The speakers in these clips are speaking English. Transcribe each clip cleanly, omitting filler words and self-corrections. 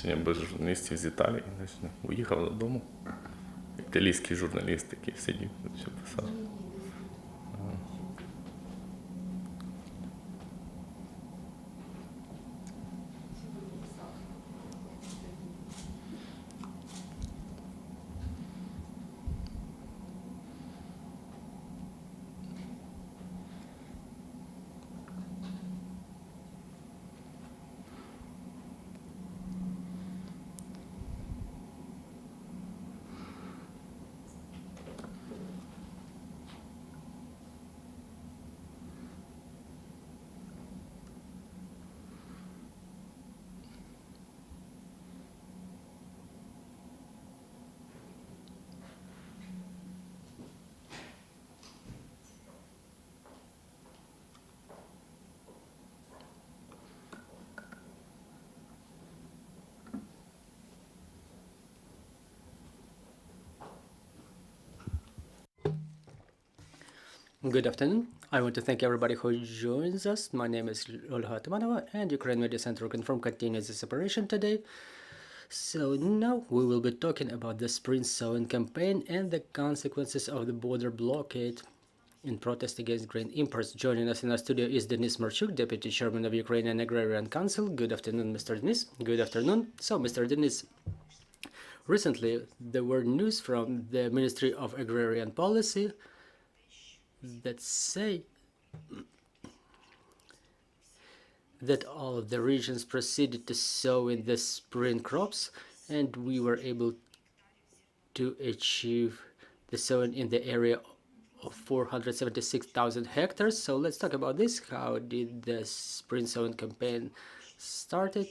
Сьогодні без журналістів з Італії. Уїхав додому. Італійський журналіст, який сидів, все писав. Good afternoon. I want to thank everybody who joins us. My name is Olga Tumanova, and Ukraine Media Center Ukrinform continues its operation today. So now we will be talking about the spring sowing campaign and the consequences of the border blockade in protest against grain imports. Joining us in our studio is Denis Marchuk, Deputy Chairman of Ukrainian Agrarian Council. Good afternoon, Mr. Denis. Good afternoon. So, Mr. Denis, recently there were news from the Ministry of Agrarian Policy that say that all of the regions proceeded to sow in the spring crops, and we were able to achieve the sowing in the area of 476,000 hectares. So let's talk about this. How did the spring sowing campaign started?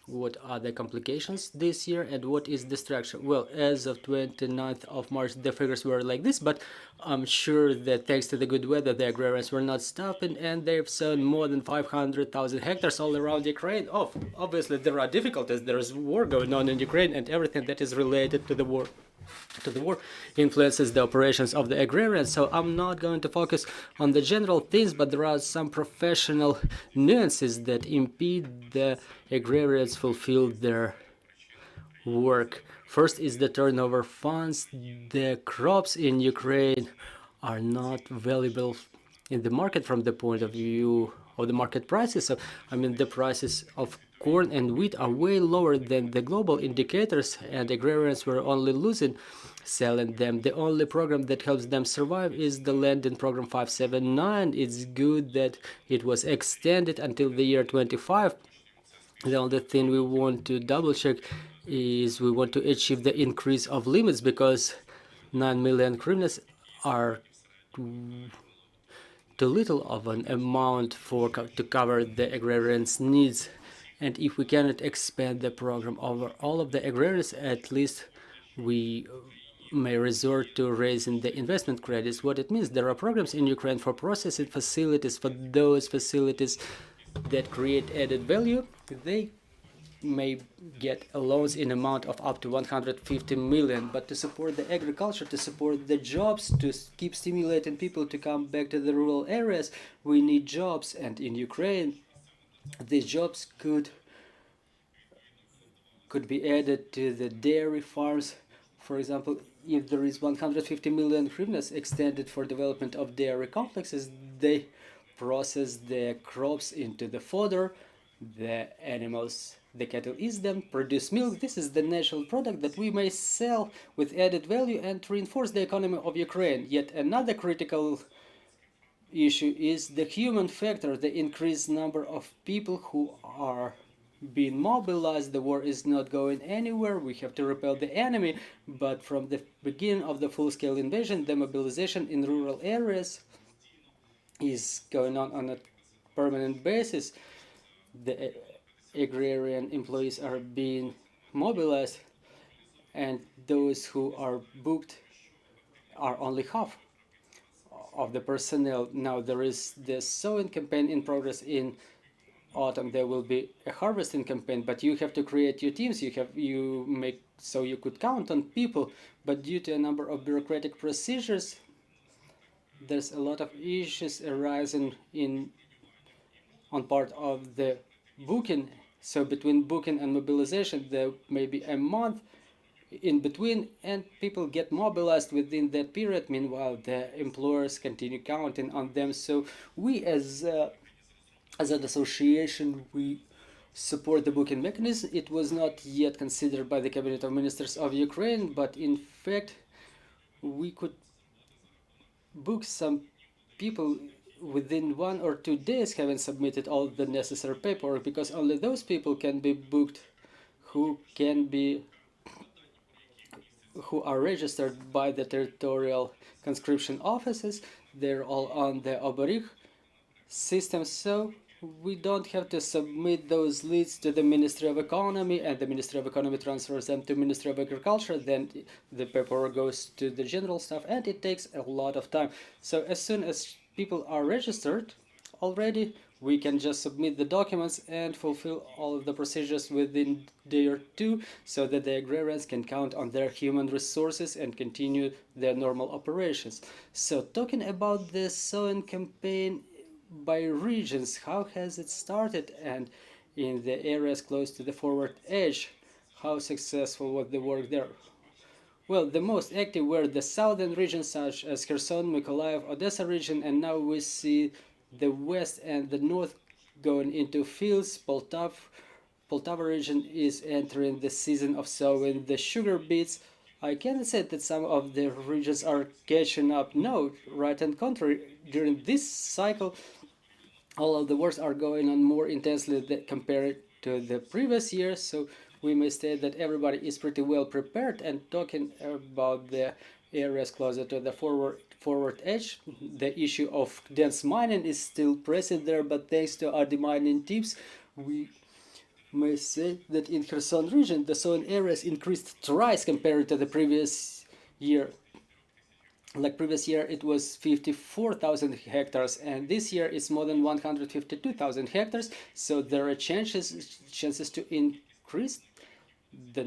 What are the complications this year, and what is the structure? Well, as of 29th of March, the figures were like this, but I'm sure that thanks to the good weather, the agrarians were not stopping, and they've sown more than 500,000 hectares all around Ukraine. Oh, obviously there are difficulties. There is war going on in Ukraine, and everything that is related to the war influences the operations of the agrarians. So I'm not going to focus on the general things, but there are some professional nuances that impede the agrarians fulfill their work. First is the turnover funds. The crops in Ukraine are not valuable in the market from the point of view of the market prices. So I mean, the prices of corn and wheat are way lower than the global indicators, and agrarians were only losing selling them. The only program that helps them survive is the lending program 579. It's good that it was extended until the year 25. The only thing we want to double check is we want to achieve the increase of limits, because 9 million hryvnias are too little of an amount to cover the agrarians' needs. And if we cannot expand the program over all of the agrarians, at least we may resort to raising the investment credits. What it means, there are programs in Ukraine for processing facilities. For those facilities that create added value, they may get loans in amount of up to 150 million. But to support the agriculture, to support the jobs, to keep stimulating people to come back to the rural areas, we need jobs. And in Ukraine, these jobs could be added to the dairy farms. For example, if there is 150 million hryvnias extended for development of dairy complexes, they process the crops into the fodder, the animals, the cattle eat them, produce milk. This is the natural product that we may sell with added value and reinforce the economy of Ukraine. Yet another critical issue is the human factor, the increased number of people who are being mobilized. The war is not going anywhere. We have to repel the enemy. But from the beginning of the full-scale invasion, the mobilization in rural areas is going on a permanent basis. The agrarian employees are being mobilized, and those who are booked are only half of the personnel. Now there is the sowing campaign in progress. In autumn there will be a harvesting campaign, but you have to create your teams. So you could count on people, but due to a number of bureaucratic procedures, there's a lot of issues arising on part of the booking So between booking and mobilization, there may be a month in between, and people get mobilized within that period. Meanwhile, the employers continue counting on them. So we, as an association, we support the booking mechanism. It was not yet considered by the Cabinet of Ministers of Ukraine, but in fact, we could book some people within 1 or 2 days having submitted all the necessary paperwork, because only those people can be booked who are registered by the territorial conscription offices. They're all on the Oborich system, so we don't have to submit those leads to the Ministry of Economy, and the Ministry of Economy transfers them to Ministry of Agriculture. Then the paperwork goes to the general staff, and it takes a lot of time. So as soon as people are registered already, we can just submit the documents and fulfill all of the procedures within a day or two, so that the agrarians can count on their human resources and continue their normal operations. So talking about the sowing campaign by regions, how has it started, and in the areas close to the forward edge, how successful was the work there? Well, the most active were the southern regions such as Kherson, Mykolaiv, Odessa region, and now we see the west and the north going into fields. Poltava region is entering the season of sowing the sugar beets. I cannot say that some of the regions are catching up. No, right and contrary. During this cycle, all of the works are going on more intensely compared to the previous year. So we may say that everybody is pretty well prepared. And talking about the areas closer to the forward edge, the issue of dense mining is still present there, but thanks to our demining tips, we may say that in Kherson region, the sowing areas increased thrice compared to the previous year. Like previous year, it was 54,000 hectares, and this year it's more than 152,000 hectares. So there are chances to increase the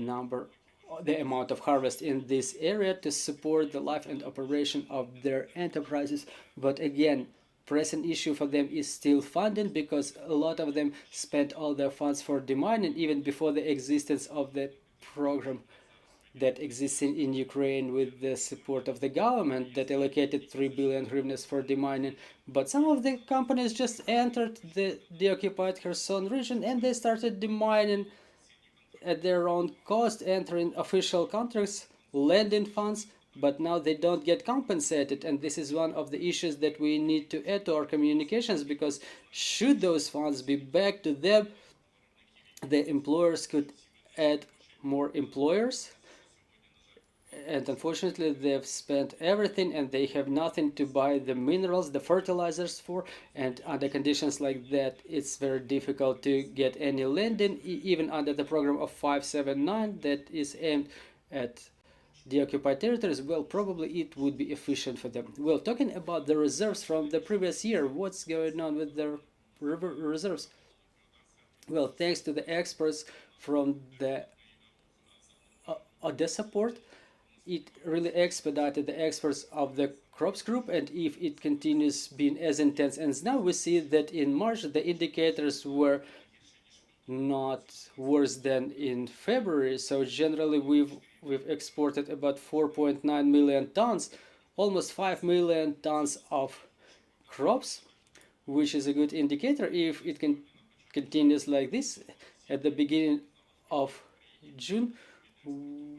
amount of harvest in this area to support the life and operation of their enterprises. But again, present issue for them is still funding, because a lot of them spent all their funds for demining even before the existence of the program that exists in Ukraine with the support of the government that allocated 3 billion hryvnias for demining. But some of the companies just entered the occupied Kherson region and they started demining at their own cost, entering official contracts, lending funds, but now they don't get compensated. And this is one of the issues that we need to add to our communications, because should those funds be back to them, the employers could add more employers, and unfortunately they've spent everything and they have nothing to buy the minerals, the fertilizers for, and under conditions like that it's very difficult to get any lending, even under the program of 579 that is aimed at the occupied territories. Well, probably it would be efficient for them. Well, talking about the reserves from the previous year, what's going on with the reserves? Well, thanks to the experts from the Odessa port, it really expedited the exports of the crops group, and if it continues being as intense as now, we see that in March the indicators were not worse than in February. So generally we've exported about 4.9 million tons, almost 5 million tons of crops, which is a good indicator. If it continues like this, at the beginning of June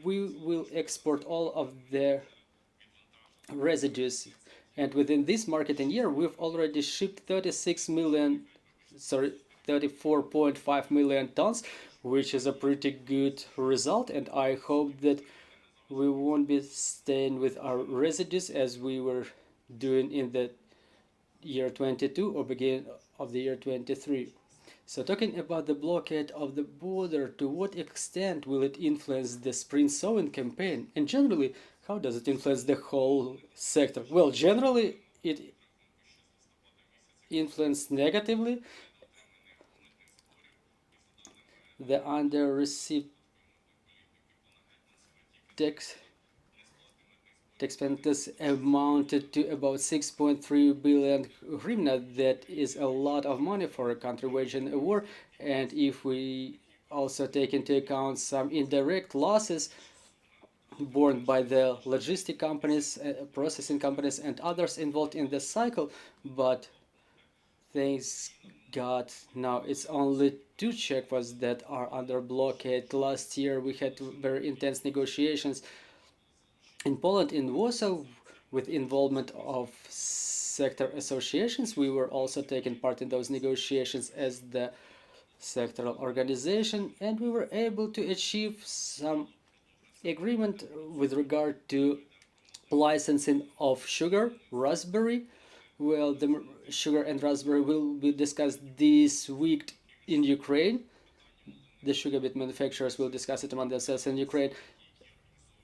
we will export all of the residues, and within this marketing year we've already shipped 34.5 million tons, which is a pretty good result. And I hope that we won't be staying with our residues as we were doing in the year 22 or beginning of the year 23. So talking about the blockade of the border, to what extent will it influence the spring sowing campaign? And generally, how does it influence the whole sector? Well, generally, it influenced negatively. The under-received tax expenses amounted to about 6.3 billion hryvnia. That is a lot of money for a country waging a war. And if we also take into account some indirect losses borne by the logistic companies, processing companies, and others involved in this cycle, but thanks God, now it's only 2 checkpoints that are under blockade. Last year we had very intense negotiations in Poland, in Warsaw, with involvement of sector associations. We were also taking part in those negotiations as the sectoral organization, and we were able to achieve some agreement with regard to licensing of sugar, raspberry. Well, the sugar and raspberry will be discussed this week in Ukraine. The sugar beet manufacturers will discuss it among themselves in Ukraine.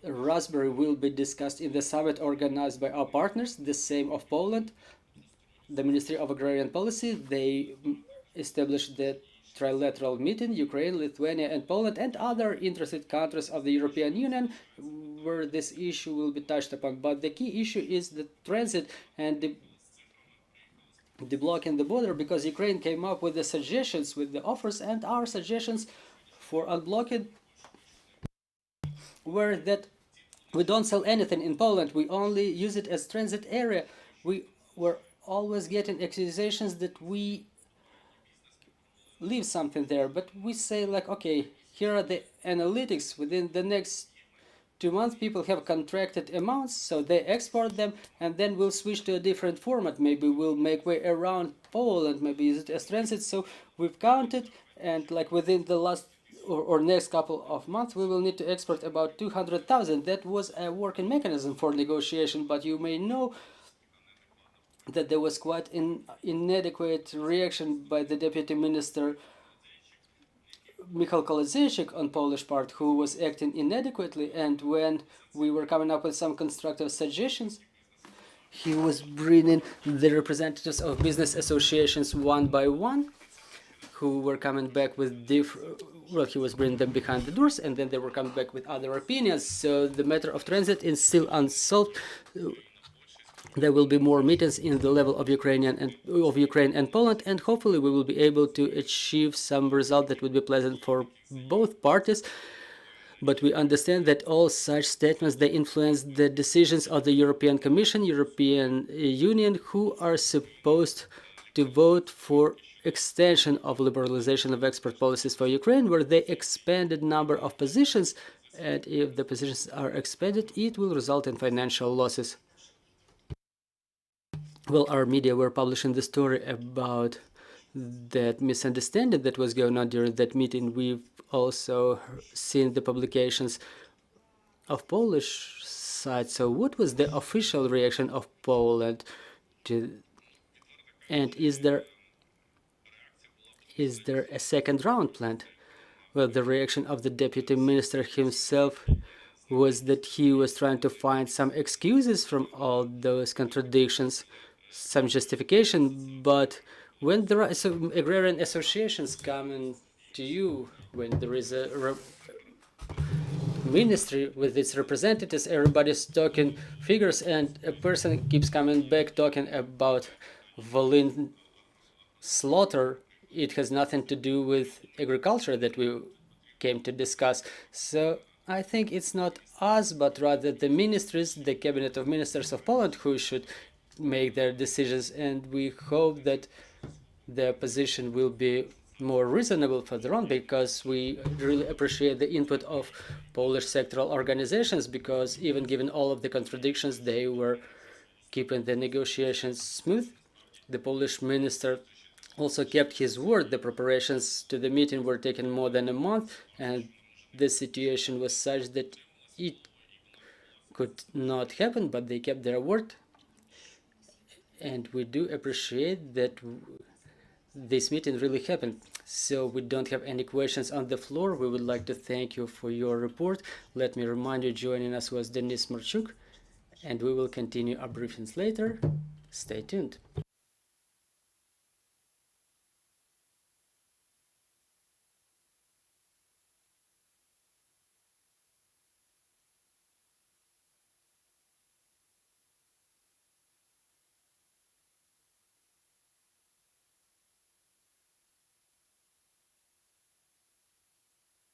Raspberry will be discussed in the summit organized by our partners, the same of Poland. The Ministry of Agrarian Policy, they established the trilateral meeting, Ukraine, Lithuania, and Poland, and other interested countries of the European Union, where this issue will be touched upon. But the key issue is the transit and the blocking the border, because Ukraine came up with the suggestions, with the offers, and our suggestions for unblocking were that we don't sell anything in Poland, we only use it as transit area. We were always getting accusations that we leave something there, but we say like, okay, here are the analytics. Within the next 2 months people have contracted amounts, so they export them, and then we'll switch to a different format. Maybe we'll make way around Poland, maybe use it as transit. So we've counted, and like within the last or next couple of months we will need to export about 200,000. That was a working mechanism for negotiation, but you may know that there was quite an inadequate reaction by the Deputy Minister Michał Kołodziejczyk on Polish part, who was acting inadequately, and when we were coming up with some constructive suggestions, he was bringing the representatives of business associations one by one, who were coming back with different, well, he was bringing them behind the doors, and then they were coming back with other opinions. So the matter of transit is still unsolved. There will be more meetings in the level of Ukraine and Poland, and hopefully we will be able to achieve some result that would be pleasant for both parties. But we understand that all such statements, they influence the decisions of the European Commission, European Union, who are supposed to vote for extension of liberalization of export policies for Ukraine, where they expanded number of positions, and if the positions are expanded, it will result in financial losses. Well, our media were publishing the story about that misunderstanding that was going on during that meeting. We've also seen the publications of Polish side. So what was the official reaction of Poland to, and is there a second round planned? Well, the reaction of the deputy minister himself was that he was trying to find some excuses from all those contradictions, some justification. But when there are some agrarian associations coming to you, when there is a ministry with its representatives, everybody's talking figures, and a person keeps coming back talking about Volyn slaughter. It has nothing to do with agriculture that we came to discuss. So I think it's not us, but rather the ministries, the cabinet of ministers of Poland, who should make their decisions, and we hope that their position will be more reasonable further on, because we really appreciate the input of Polish sectoral organizations, because even given all of the contradictions, they were keeping the negotiations smooth. The Polish minister also kept his word. The preparations to the meeting were taking more than a month, and the situation was such that it could not happen, but they kept their word. And we do appreciate that this meeting really happened. So we don't have any questions on the floor. We would like to thank you for your report. Let me remind you, joining us was Denis Marchuk, and we will continue our briefings later. Stay tuned.